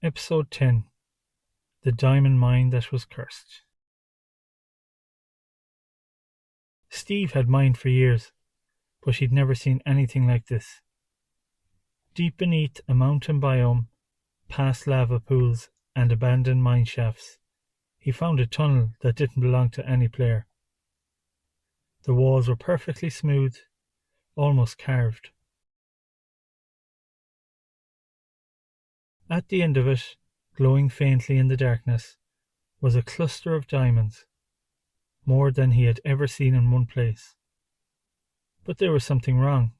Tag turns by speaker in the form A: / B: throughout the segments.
A: Episode 10. The Diamond Mine That Was Cursed. Steve had mined for years, but he'd never seen anything like this. Deep beneath a mountain biome, past lava pools and abandoned mine shafts, he found a tunnel that didn't belong to any player. The walls were perfectly smooth, almost carved. At the end of it, glowing faintly in the darkness, was a cluster of diamonds, more than he had ever seen in one place. But there was something wrong.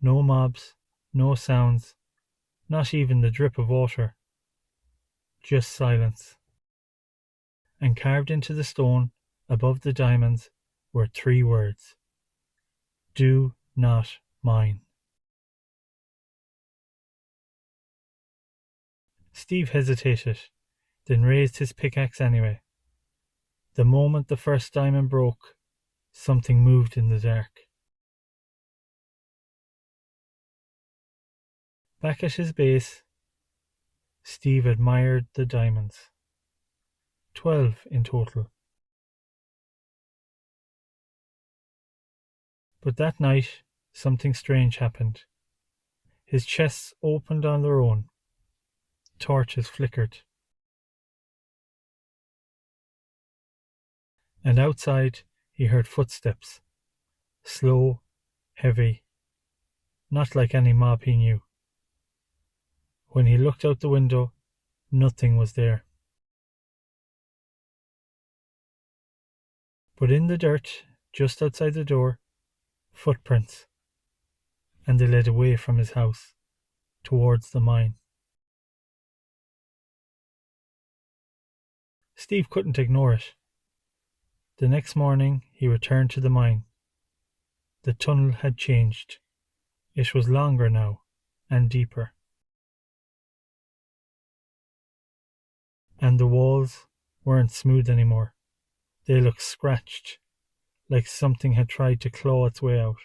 A: No mobs, no sounds, not even the drip of water. Just silence. And carved into the stone above the diamonds were 3 words. Do not mine. Steve hesitated, then raised his pickaxe anyway. The moment the first diamond broke, something moved in the dark. Back at his base, Steve admired the diamonds. 12 in total. But that night, something strange happened. His chests opened on their own. Torches flickered. And outside, he heard footsteps. Slow, heavy, not like any mob he knew. When he looked out the window, nothing was there. But in the dirt, just outside the door, footprints, and they led away from his house, towards the mine. Steve couldn't ignore it. The next morning he returned to the mine. The tunnel had changed. It was longer now, and deeper. And the walls weren't smooth anymore. They looked scratched, like something had tried to claw its way out.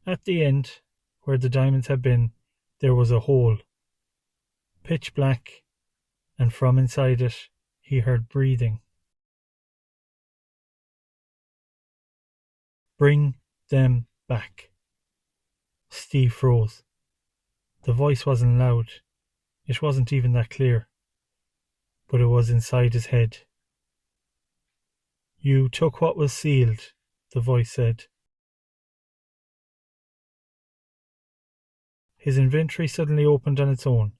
A: At the end, where the diamonds had been, there was a hole, pitch black, and from inside it he heard breathing. Bring them back. Steve froze. The voice wasn't loud. It wasn't even that clear. But it was inside his head. You took what was sealed, the voice said. His inventory suddenly opened on its own.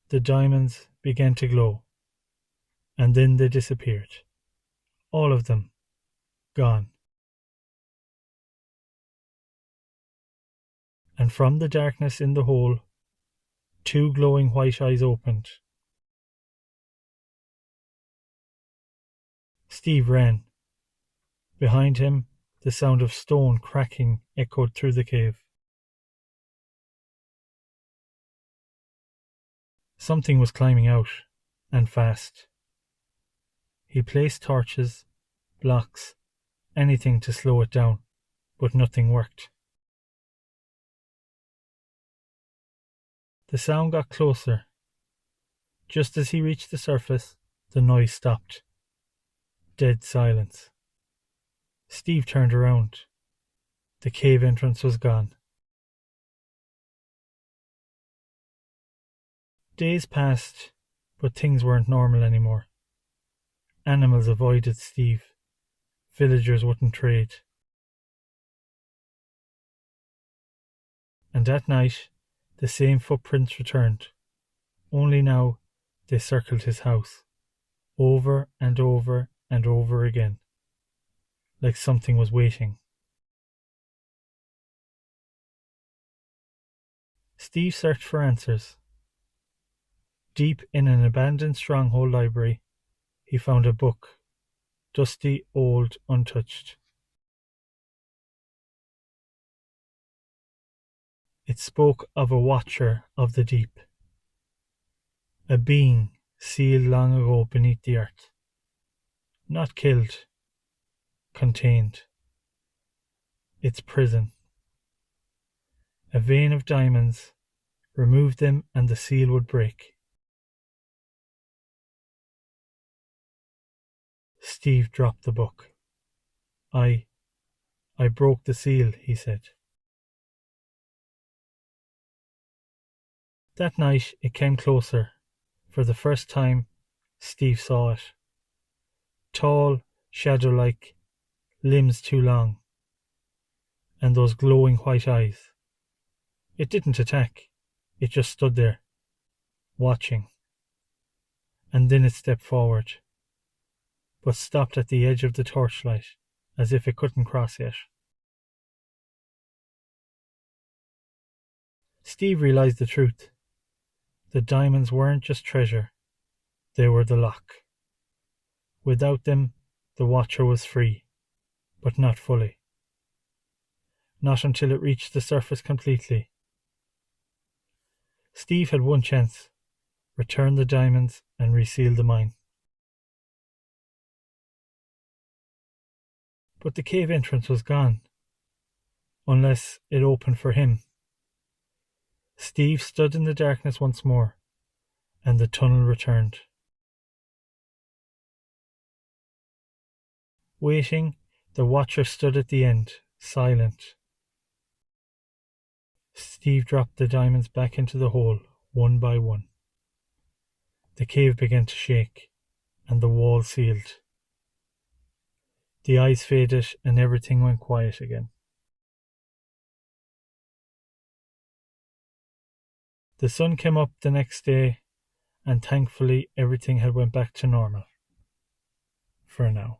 A: The diamonds began to glow. And then they disappeared. All of them. Gone. And from the darkness in the hole, 2 glowing white eyes opened. Steve ran. Behind him, the sound of stone cracking echoed through the cave. Something was climbing out, and fast. He placed torches, blocks, anything to slow it down, but nothing worked. The sound got closer. Just as he reached the surface, the noise stopped. Dead silence. Steve turned around. The cave entrance was gone. Days passed, but things weren't normal anymore. Animals avoided Steve. Villagers wouldn't trade. And that night, the same footprints returned. Only now, they circled his house. Over and over and over again. Like something was waiting. Steve searched for answers. Deep in an abandoned stronghold library, he found a book, dusty, old, untouched. It spoke of a watcher of the deep, a being sealed long ago beneath the earth, not killed, contained. Its prison. a vein of diamonds, remove them and the seal would break. Steve dropped the book. I broke the seal, he said. That night it came closer. For the first time, Steve saw it. Tall, shadow-like, limbs too long, and those glowing white eyes. It didn't attack. It just stood there, watching. And then it stepped forward, but stopped at the edge of the torchlight, as if it couldn't cross yet. Steve realized the truth. The diamonds weren't just treasure, they were the lock. Without them, the Watcher was free, but not fully. Not until it reached the surface completely. Steve had one chance: return the diamonds and reseal the mine. But the cave entrance was gone, unless it opened for him. Steve stood in the darkness once more, and the tunnel returned. Waiting, the Watcher stood at the end, silent. Steve dropped the diamonds back into the hole, one by one. The cave began to shake, and the wall sealed. The eyes faded, and everything went quiet again. The sun came up the next day, and thankfully everything had went back to normal. For now.